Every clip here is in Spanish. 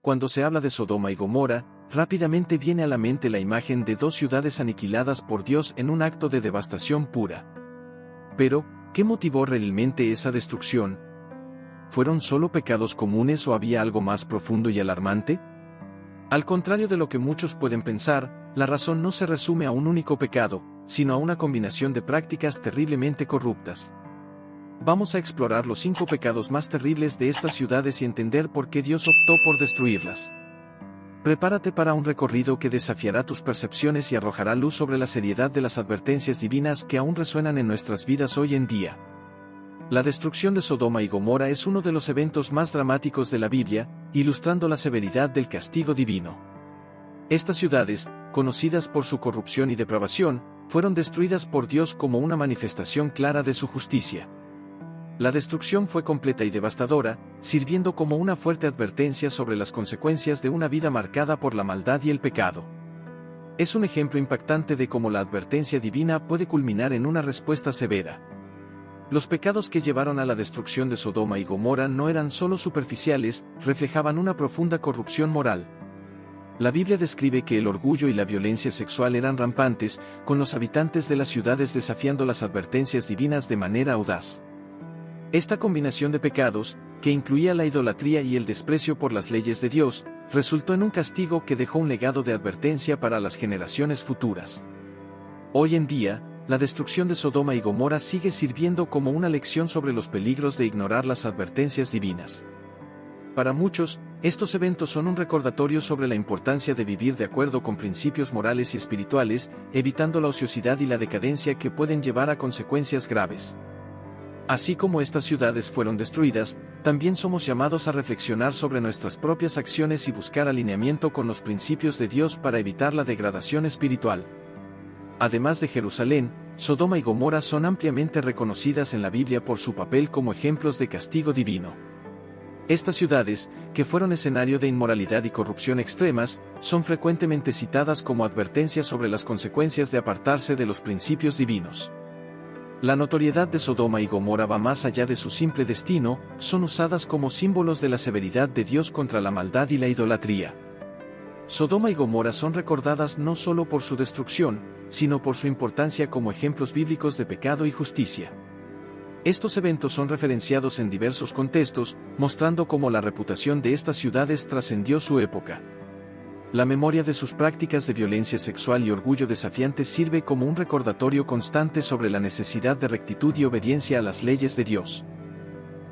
cuando se habla de Sodoma y Gomorra, rápidamente viene a la mente la imagen de dos ciudades aniquiladas por Dios en un acto de devastación pura. Pero, ¿qué motivó realmente esa destrucción? ¿Fueron solo pecados comunes o había algo más profundo y alarmante? Al contrario de lo que muchos pueden pensar, la razón no se resume a un único pecado, sino a una combinación de prácticas terriblemente corruptas. Vamos a explorar los 5 pecados más terribles de estas ciudades y entender por qué Dios optó por destruirlas. Prepárate para un recorrido que desafiará tus percepciones y arrojará luz sobre la seriedad de las advertencias divinas que aún resuenan en nuestras vidas hoy en día. La destrucción de Sodoma y Gomorra es uno de los eventos más dramáticos de la Biblia, ilustrando la severidad del castigo divino. Estas ciudades, conocidas por su corrupción y depravación, fueron destruidas por Dios como una manifestación clara de su justicia. La destrucción fue completa y devastadora, sirviendo como una fuerte advertencia sobre las consecuencias de una vida marcada por la maldad y el pecado. Es un ejemplo impactante de cómo la advertencia divina puede culminar en una respuesta severa. Los pecados que llevaron a la destrucción de Sodoma y Gomorra no eran solo superficiales, reflejaban una profunda corrupción moral. La Biblia describe que el orgullo y la violencia sexual eran rampantes, con los habitantes de las ciudades desafiando las advertencias divinas de manera audaz. Esta combinación de pecados, que incluía la idolatría y el desprecio por las leyes de Dios, resultó en un castigo que dejó un legado de advertencia para las generaciones futuras. Hoy en día, la destrucción de Sodoma y Gomorra sigue sirviendo como una lección sobre los peligros de ignorar las advertencias divinas. Para muchos, estos eventos son un recordatorio sobre la importancia de vivir de acuerdo con principios morales y espirituales, evitando la ociosidad y la decadencia que pueden llevar a consecuencias graves. Así como estas ciudades fueron destruidas, también somos llamados a reflexionar sobre nuestras propias acciones y buscar alineamiento con los principios de Dios para evitar la degradación espiritual. Además de Jerusalén, Sodoma y Gomorra son ampliamente reconocidas en la Biblia por su papel como ejemplos de castigo divino. Estas ciudades, que fueron escenario de inmoralidad y corrupción extremas, son frecuentemente citadas como advertencias sobre las consecuencias de apartarse de los principios divinos. La notoriedad de Sodoma y Gomorra va más allá de su simple destino, son usadas como símbolos de la severidad de Dios contra la maldad y la idolatría. Sodoma y Gomorra son recordadas no solo por su destrucción, sino por su importancia como ejemplos bíblicos de pecado y justicia. Estos eventos son referenciados en diversos contextos, mostrando cómo la reputación de estas ciudades trascendió su época. La memoria de sus prácticas de violencia sexual y orgullo desafiante sirve como un recordatorio constante sobre la necesidad de rectitud y obediencia a las leyes de Dios.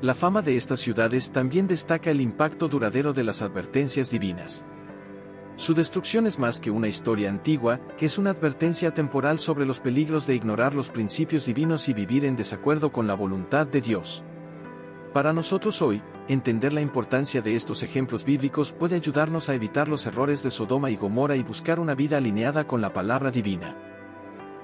La fama de estas ciudades también destaca el impacto duradero de las advertencias divinas. Su destrucción es más que una historia antigua, que es una advertencia temporal sobre los peligros de ignorar los principios divinos y vivir en desacuerdo con la voluntad de Dios. Para nosotros hoy, entender la importancia de estos ejemplos bíblicos puede ayudarnos a evitar los errores de Sodoma y Gomorra y buscar una vida alineada con la palabra divina.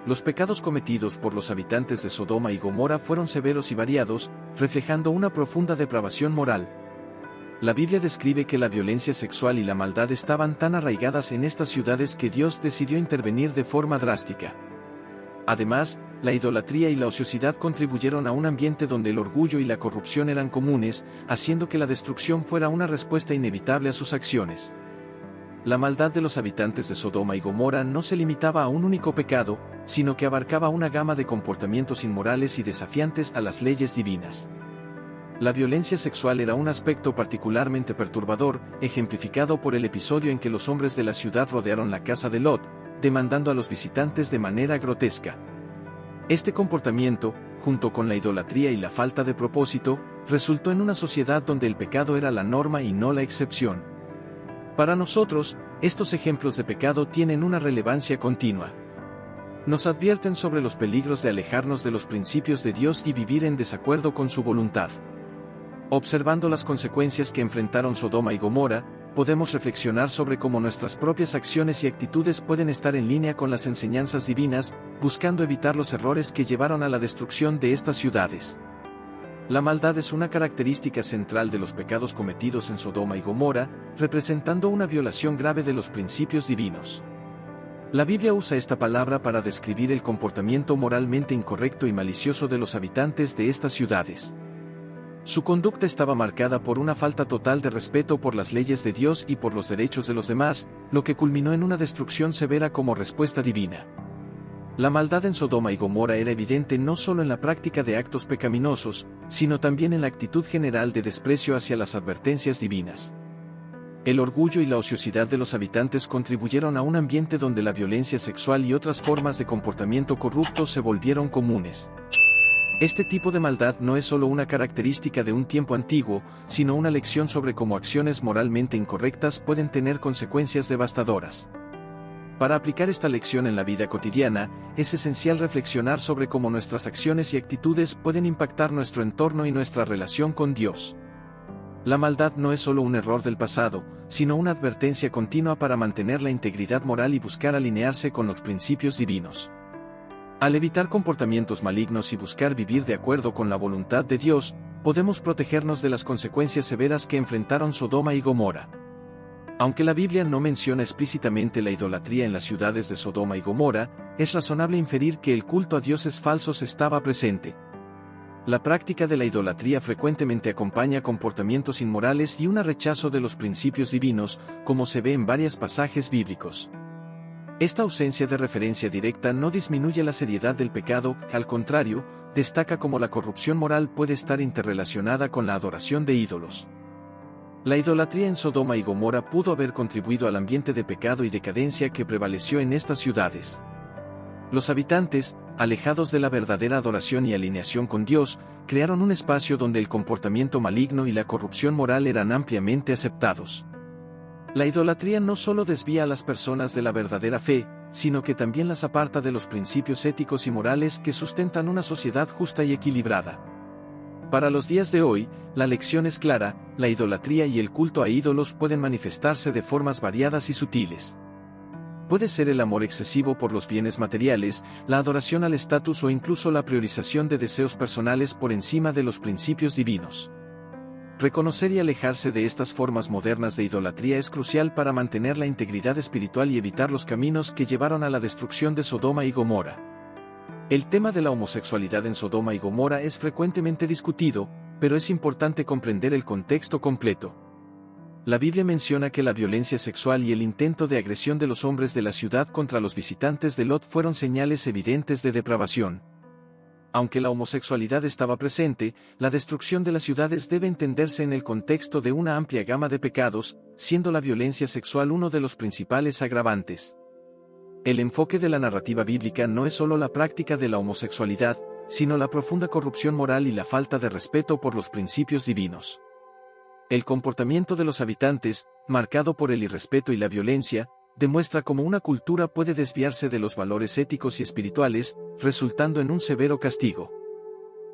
Los pecados cometidos por los habitantes de Sodoma y Gomorra fueron severos y variados, reflejando una profunda depravación moral. La Biblia describe que la violencia sexual y la maldad estaban tan arraigadas en estas ciudades que Dios decidió intervenir de forma drástica. Además, la idolatría y la ociosidad contribuyeron a un ambiente donde el orgullo y la corrupción eran comunes, haciendo que la destrucción fuera una respuesta inevitable a sus acciones. La maldad de los habitantes de Sodoma y Gomorra no se limitaba a un único pecado, sino que abarcaba una gama de comportamientos inmorales y desafiantes a las leyes divinas. La violencia sexual era un aspecto particularmente perturbador, ejemplificado por el episodio en que los hombres de la ciudad rodearon la casa de Lot, demandando a los visitantes de manera grotesca. Este comportamiento, junto con la idolatría y la falta de propósito, resultó en una sociedad donde el pecado era la norma y no la excepción. Para nosotros, estos ejemplos de pecado tienen una relevancia continua. Nos advierten sobre los peligros de alejarnos de los principios de Dios y vivir en desacuerdo con su voluntad. Observando las consecuencias que enfrentaron Sodoma y Gomorra, podemos reflexionar sobre cómo nuestras propias acciones y actitudes pueden estar en línea con las enseñanzas divinas, buscando evitar los errores que llevaron a la destrucción de estas ciudades. La maldad es una característica central de los pecados cometidos en Sodoma y Gomorra, representando una violación grave de los principios divinos. La Biblia usa esta palabra para describir el comportamiento moralmente incorrecto y malicioso de los habitantes de estas ciudades. Su conducta estaba marcada por una falta total de respeto por las leyes de Dios y por los derechos de los demás, lo que culminó en una destrucción severa como respuesta divina. La maldad en Sodoma y Gomorra era evidente no solo en la práctica de actos pecaminosos, sino también en la actitud general de desprecio hacia las advertencias divinas. El orgullo y la ociosidad de los habitantes contribuyeron a un ambiente donde la violencia sexual y otras formas de comportamiento corrupto se volvieron comunes. Este tipo de maldad no es solo una característica de un tiempo antiguo, sino una lección sobre cómo acciones moralmente incorrectas pueden tener consecuencias devastadoras. Para aplicar esta lección en la vida cotidiana, es esencial reflexionar sobre cómo nuestras acciones y actitudes pueden impactar nuestro entorno y nuestra relación con Dios. La maldad no es solo un error del pasado, sino una advertencia continua para mantener la integridad moral y buscar alinearse con los principios divinos. Al evitar comportamientos malignos y buscar vivir de acuerdo con la voluntad de Dios, podemos protegernos de las consecuencias severas que enfrentaron Sodoma y Gomorra. Aunque la Biblia no menciona explícitamente la idolatría en las ciudades de Sodoma y Gomorra, es razonable inferir que el culto a dioses falsos estaba presente. La práctica de la idolatría frecuentemente acompaña comportamientos inmorales y un rechazo de los principios divinos, como se ve en varios pasajes bíblicos. Esta ausencia de referencia directa no disminuye la seriedad del pecado, al contrario, destaca cómo la corrupción moral puede estar interrelacionada con la adoración de ídolos. La idolatría en Sodoma y Gomorra pudo haber contribuido al ambiente de pecado y decadencia que prevaleció en estas ciudades. Los habitantes, alejados de la verdadera adoración y alineación con Dios, crearon un espacio donde el comportamiento maligno y la corrupción moral eran ampliamente aceptados. La idolatría no solo desvía a las personas de la verdadera fe, sino que también las aparta de los principios éticos y morales que sustentan una sociedad justa y equilibrada. Para los días de hoy, la lección es clara: la idolatría y el culto a ídolos pueden manifestarse de formas variadas y sutiles. Puede ser el amor excesivo por los bienes materiales, la adoración al estatus o incluso la priorización de deseos personales por encima de los principios divinos. Reconocer y alejarse de estas formas modernas de idolatría es crucial para mantener la integridad espiritual y evitar los caminos que llevaron a la destrucción de Sodoma y Gomorra. El tema de la homosexualidad en Sodoma y Gomorra es frecuentemente discutido, pero es importante comprender el contexto completo. La Biblia menciona que la violencia sexual y el intento de agresión de los hombres de la ciudad contra los visitantes de Lot fueron señales evidentes de depravación. Aunque la homosexualidad estaba presente, la destrucción de las ciudades debe entenderse en el contexto de una amplia gama de pecados, siendo la violencia sexual uno de los principales agravantes. El enfoque de la narrativa bíblica no es solo la práctica de la homosexualidad, sino la profunda corrupción moral y la falta de respeto por los principios divinos. El comportamiento de los habitantes, marcado por el irrespeto y la violencia, demuestra cómo una cultura puede desviarse de los valores éticos y espirituales, resultando en un severo castigo.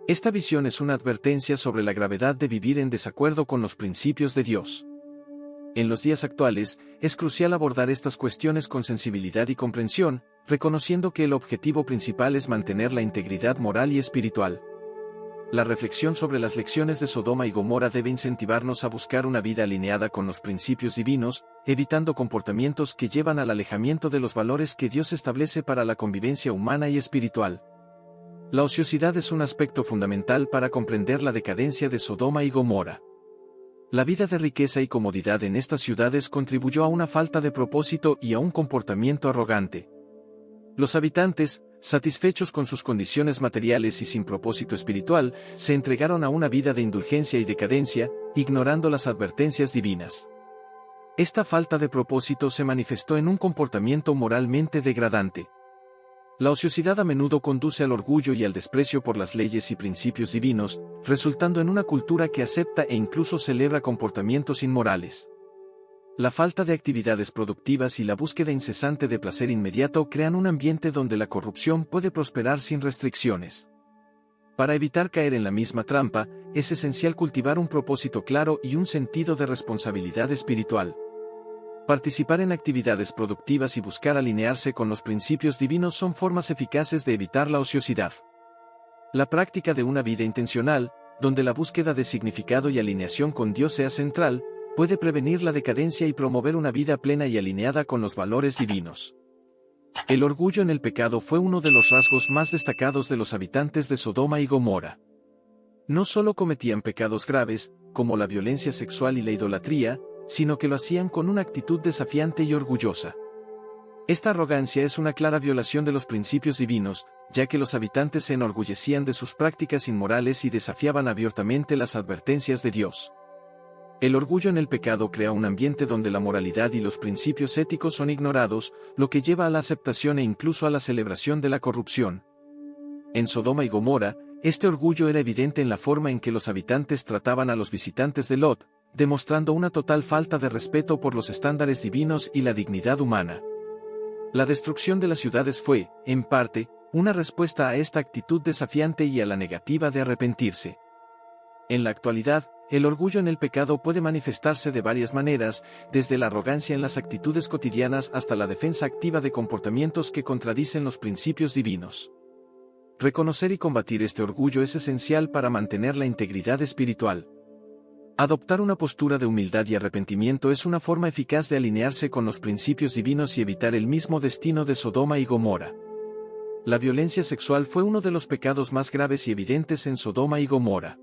Esta visión es una advertencia sobre la gravedad de vivir en desacuerdo con los principios de Dios. En los días actuales, es crucial abordar estas cuestiones con sensibilidad y comprensión, reconociendo que el objetivo principal es mantener la integridad moral y espiritual. La reflexión sobre las lecciones de Sodoma y Gomorra debe incentivarnos a buscar una vida alineada con los principios divinos, evitando comportamientos que llevan al alejamiento de los valores que Dios establece para la convivencia humana y espiritual. La ociosidad es un aspecto fundamental para comprender la decadencia de Sodoma y Gomorra. La vida de riqueza y comodidad en estas ciudades contribuyó a una falta de propósito y a un comportamiento arrogante. Los habitantes, satisfechos con sus condiciones materiales y sin propósito espiritual, se entregaron a una vida de indulgencia y decadencia, ignorando las advertencias divinas. Esta falta de propósito se manifestó en un comportamiento moralmente degradante. La ociosidad a menudo conduce al orgullo y al desprecio por las leyes y principios divinos, resultando en una cultura que acepta e incluso celebra comportamientos inmorales. La falta de actividades productivas y la búsqueda incesante de placer inmediato crean un ambiente donde la corrupción puede prosperar sin restricciones. Para evitar caer en la misma trampa, es esencial cultivar un propósito claro y un sentido de responsabilidad espiritual. Participar en actividades productivas y buscar alinearse con los principios divinos son formas eficaces de evitar la ociosidad. La práctica de una vida intencional, donde la búsqueda de significado y alineación con Dios sea central, puede prevenir la decadencia y promover una vida plena y alineada con los valores divinos. El orgullo en el pecado fue uno de los rasgos más destacados de los habitantes de Sodoma y Gomorra. No solo cometían pecados graves, como la violencia sexual y la idolatría, sino que lo hacían con una actitud desafiante y orgullosa. Esta arrogancia es una clara violación de los principios divinos, ya que los habitantes se enorgullecían de sus prácticas inmorales y desafiaban abiertamente las advertencias de Dios. El orgullo en el pecado crea un ambiente donde la moralidad y los principios éticos son ignorados, lo que lleva a la aceptación e incluso a la celebración de la corrupción. En Sodoma y Gomorra, este orgullo era evidente en la forma en que los habitantes trataban a los visitantes de Lot, demostrando una total falta de respeto por los estándares divinos y la dignidad humana. La destrucción de las ciudades fue, en parte, una respuesta a esta actitud desafiante y a la negativa de arrepentirse. En la actualidad, el orgullo en el pecado puede manifestarse de varias maneras, desde la arrogancia en las actitudes cotidianas hasta la defensa activa de comportamientos que contradicen los principios divinos. Reconocer y combatir este orgullo es esencial para mantener la integridad espiritual. Adoptar una postura de humildad y arrepentimiento es una forma eficaz de alinearse con los principios divinos y evitar el mismo destino de Sodoma y Gomorra. La violencia sexual fue uno de los pecados más graves y evidentes en Sodoma y Gomorra.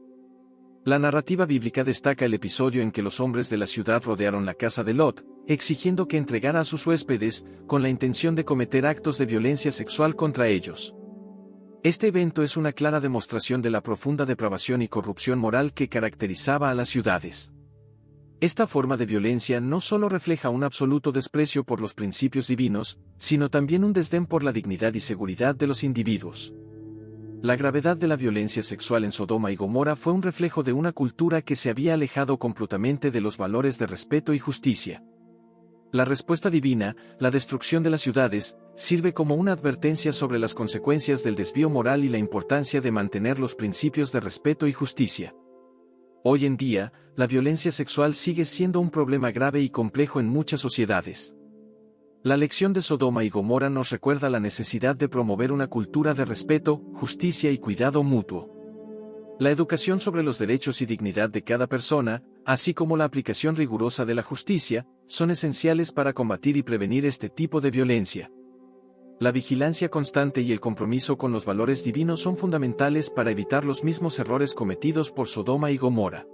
La narrativa bíblica destaca el episodio en que los hombres de la ciudad rodearon la casa de Lot, exigiendo que entregara a sus huéspedes, con la intención de cometer actos de violencia sexual contra ellos. Este evento es una clara demostración de la profunda depravación y corrupción moral que caracterizaba a las ciudades. Esta forma de violencia no solo refleja un absoluto desprecio por los principios divinos, sino también un desdén por la dignidad y seguridad de los individuos. La gravedad de la violencia sexual en Sodoma y Gomorra fue un reflejo de una cultura que se había alejado completamente de los valores de respeto y justicia. La respuesta divina, la destrucción de las ciudades, sirve como una advertencia sobre las consecuencias del desvío moral y la importancia de mantener los principios de respeto y justicia. Hoy en día, la violencia sexual sigue siendo un problema grave y complejo en muchas sociedades. La lección de Sodoma y Gomorra nos recuerda la necesidad de promover una cultura de respeto, justicia y cuidado mutuo. La educación sobre los derechos y dignidad de cada persona, así como la aplicación rigurosa de la justicia, son esenciales para combatir y prevenir este tipo de violencia. La vigilancia constante y el compromiso con los valores divinos son fundamentales para evitar los mismos errores cometidos por Sodoma y Gomorra.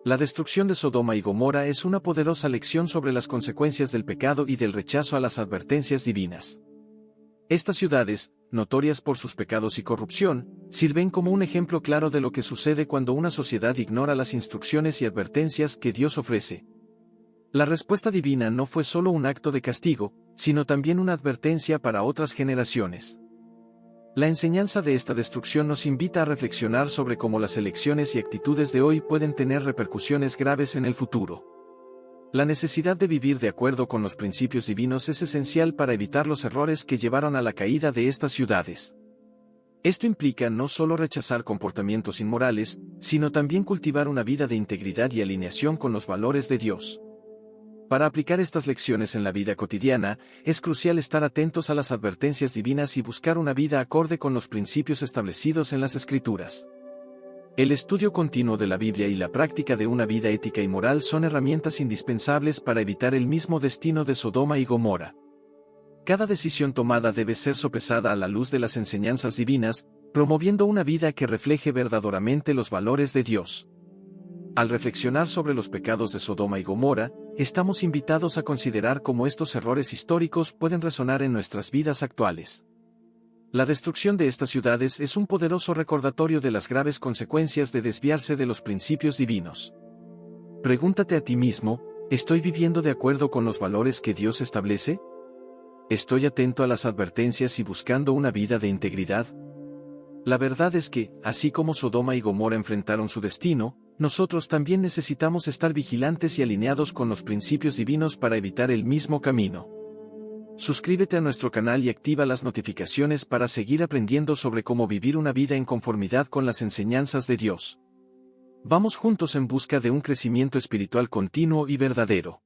La destrucción de Sodoma y Gomorra es una poderosa lección sobre las consecuencias del pecado y del rechazo a las advertencias divinas. Estas ciudades, notorias por sus pecados y corrupción, sirven como un ejemplo claro de lo que sucede cuando una sociedad ignora las instrucciones y advertencias que Dios ofrece. La respuesta divina no fue solo un acto de castigo, sino también una advertencia para otras generaciones. La enseñanza de esta destrucción nos invita a reflexionar sobre cómo las elecciones y actitudes de hoy pueden tener repercusiones graves en el futuro. La necesidad de vivir de acuerdo con los principios divinos es esencial para evitar los errores que llevaron a la caída de estas ciudades. Esto implica no solo rechazar comportamientos inmorales, sino también cultivar una vida de integridad y alineación con los valores de Dios. Para aplicar estas lecciones en la vida cotidiana, es crucial estar atentos a las advertencias divinas y buscar una vida acorde con los principios establecidos en las Escrituras. El estudio continuo de la Biblia y la práctica de una vida ética y moral son herramientas indispensables para evitar el mismo destino de Sodoma y Gomorra. Cada decisión tomada debe ser sopesada a la luz de las enseñanzas divinas, promoviendo una vida que refleje verdaderamente los valores de Dios. Al reflexionar sobre los pecados de Sodoma y Gomorra, estamos invitados a considerar cómo estos errores históricos pueden resonar en nuestras vidas actuales. La destrucción de estas ciudades es un poderoso recordatorio de las graves consecuencias de desviarse de los principios divinos. Pregúntate a ti mismo, ¿estoy viviendo de acuerdo con los valores que Dios establece? ¿Estoy atento a las advertencias y buscando una vida de integridad? La verdad es que, así como Sodoma y Gomorra enfrentaron su destino, nosotros también necesitamos estar vigilantes y alineados con los principios divinos para evitar el mismo camino. Suscríbete a nuestro canal y activa las notificaciones para seguir aprendiendo sobre cómo vivir una vida en conformidad con las enseñanzas de Dios. Vamos juntos en busca de un crecimiento espiritual continuo y verdadero.